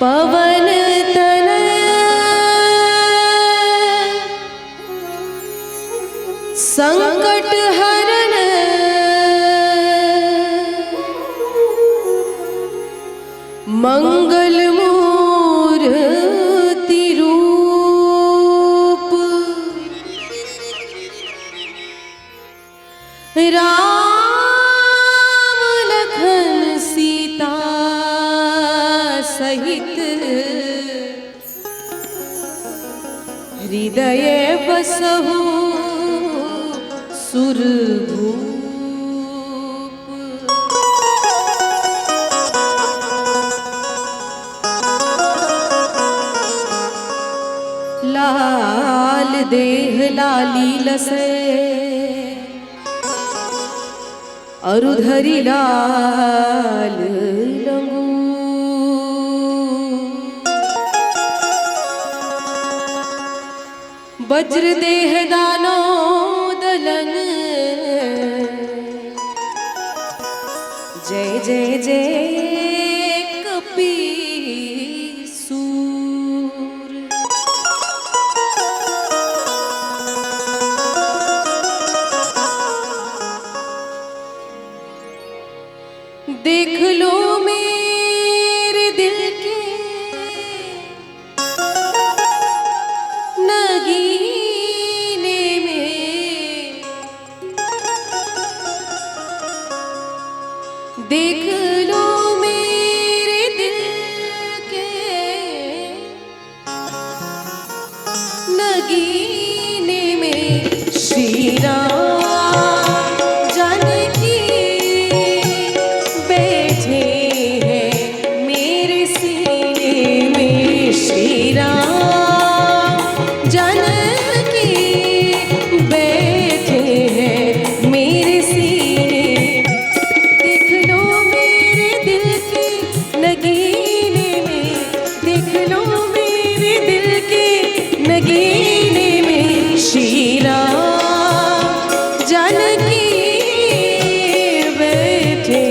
पवन तनय संकट हरण मंगल मूर्ति रूप राम लखन सीता सहित हृदय बसहु सुरभूप। लाल देह लाली लसे अरुधरी लाल लंगू। वज्र देह दानो दलन जय जय जय कपीसूर। देख लो मेरे दिल के नगीने में, देख लो मेरे दिल के नगीने में श्री राम नगीने में श्री राम जानकी बैठे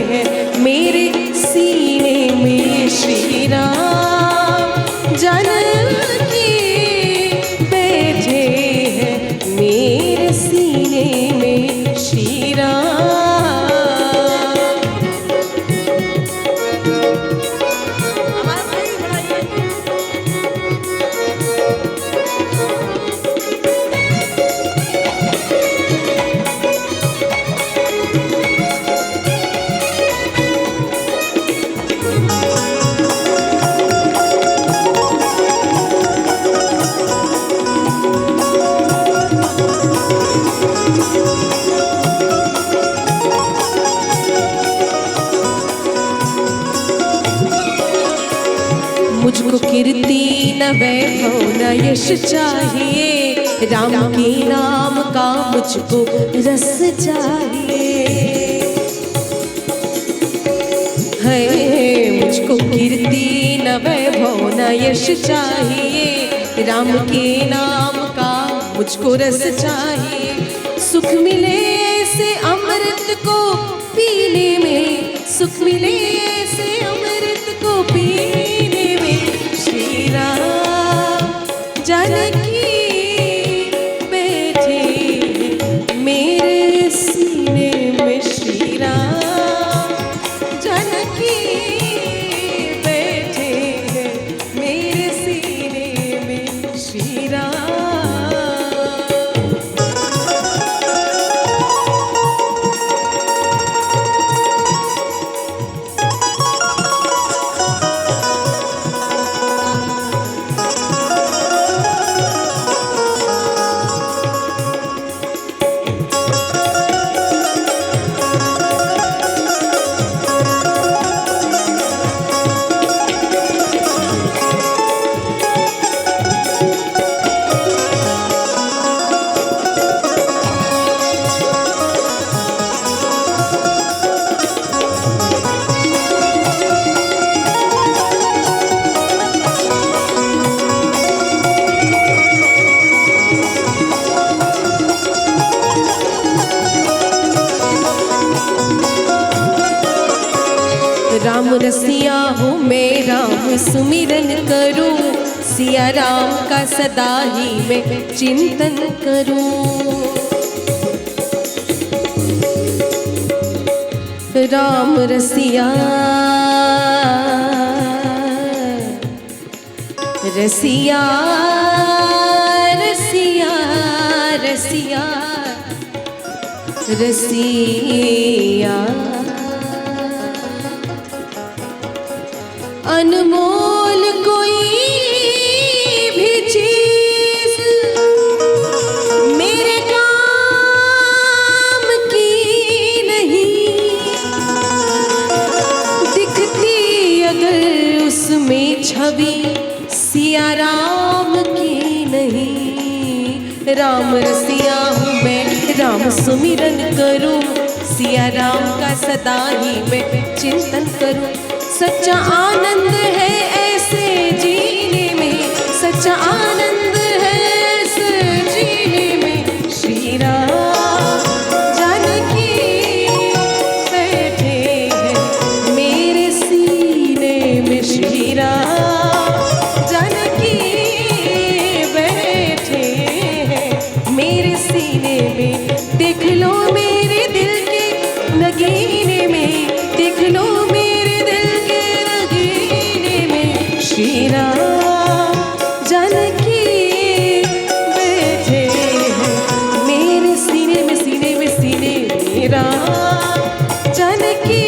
हैं मेरे सीने में। श्री राम जानकी बैठे हैं मेरे सीने में। श्री राम मुझको कीर्ति न वैभव न यश चाहिए, राम के नाम का मुझको रस चाहिए। है मुझको कीर्ति न वैभव न यश चाहिए, राम के नाम का मुझको रस चाहिए। सुख मिले से अमृत को पीने में, सुख मिले से अमृत को पीने में। श्री राम जानकी बैठे मेरे सीने में। श्री राम जानकी बैठे मेरे सीने में। श्री राम रसिया हूँ मैं राम सुमिरन करूँ, सिया राम का सदा ही मैं चिंतन करूँ। राम रसिया रसिया रसिया रसिया रसिया अनमोल कोई भी चीज मेरे काम की नहीं, दिखती अगर उसमें छवि सिया राम की नहीं। राम रसिया हूँ मैं राम सुमिरन करूँ, सिया राम का सदा ही मैं चिंतन करूँ। सच्चा आनंद है ऐसे जीने में, सच्चा आनंद है ऐसे जीने में। श्री राम जानकी बैठे हैं मेरे सीने में, श्री राम जानकी बैठे हैं मेरे सीने में। देख लो मेरे दिल के नगीने में, देख लो मेरे दिल के नगीने में। श्री राम जानकी बैठे हैं मेरे सीने में, सीने में, सीने में। राम जानकी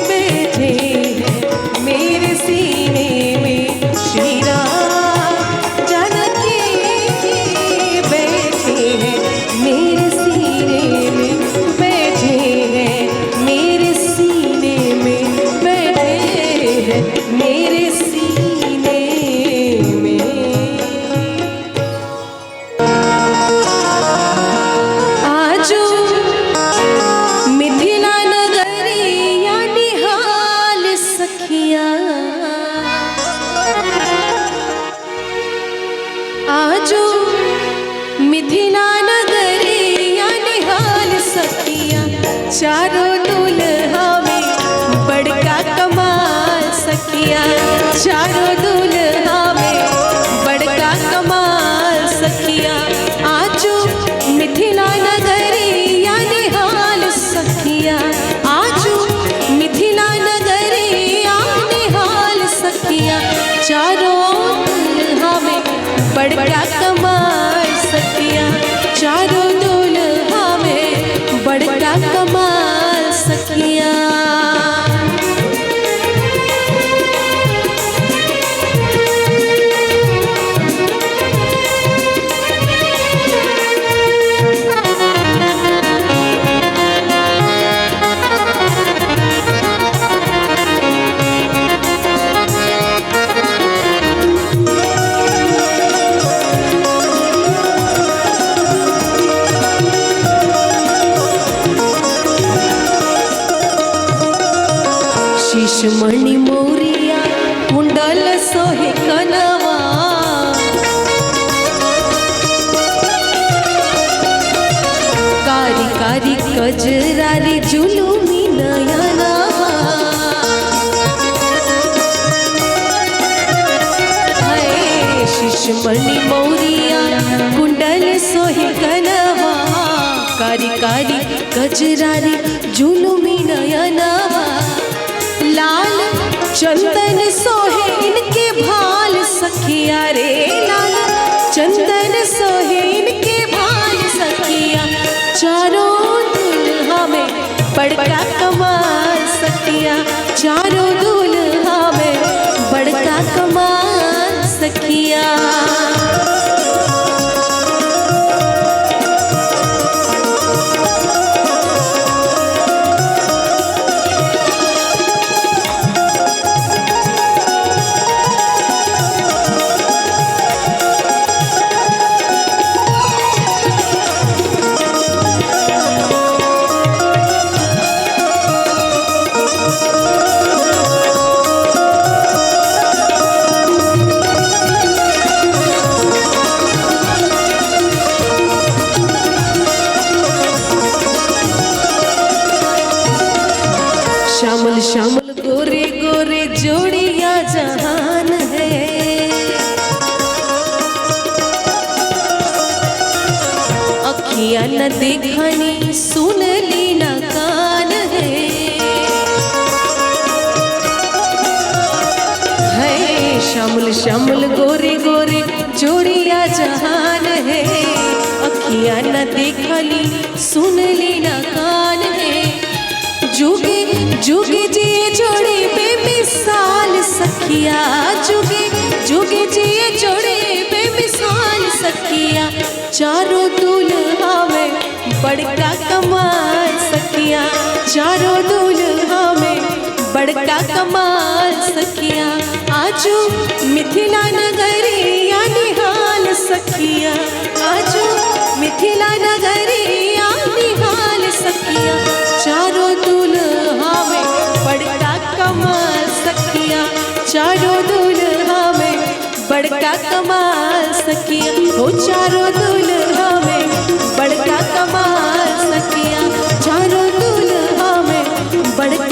बैठे हैं मेरे सीने में। श्री राम जानकी बैठे हैं मेरे सीने में, बैठे हैं मेरे सीने में, बैठे हैं मेरे सीने में। आजो मिथिला नगरिया निहाल सखिया, आजो मिथिला नगरिया निहाल सखिया। चारों दुल्हा में बड़का कमाल सखिया, चारों दुल्हा में बड़का कमाल सखिया। आजो मिथिला नगरिया निहाल सखिया, आजो मिथिला नगरिया निहाल सखिया। चारों दुल्हा में बड़का कमाल सखिया, चारों दुल्हा में बड़का कमाल सखिया। शीशमणि मोरिया कुंडल सोहे कनवा, कारी कारी कजरारी जुलूमी नयनवा। हाय शीशमणि मोरिया कुंडल सोहे कनवा, कारी कारी कजरारी जुलूमी नयनवा। लाल चंदन सोहे इनके भाल सखिया रे, लाल चंदन सोहे इनके भाल सखिया। चारों दुल्हा में बड़का कमाल सखिया, चारों दुल्हा में बड़का कमाल सखिया। गोरे गोरे जोड़िया जहान है। अखियां न देखनी सुन ली न कान है। श्यामल श्यामल गोरे गोरे जोड़िया जहान है। अखियां न देखली सुन ली न कान है। जुगे जुगे जी जोड़े बेमिसाल सखिया, जुगे जुगे जी जोड़े बेमिसाल सखिया। चारों दूल्हा में बड़का कमाल सखिया, चारों दूल्हा में बड़का कमाल सखिया। आजू मिथिला नगरिया निहाल सखिया, आजू मिथिला नगरिया निहाल सखिया। चारों दूल्हा में बड़का कमाल सखिया, चारों दूल्हा में बड़का कमाल सखिया। ओ चारों दूल्हा में बड़का कमाल सखिया, चारों दूल्हा में बड़का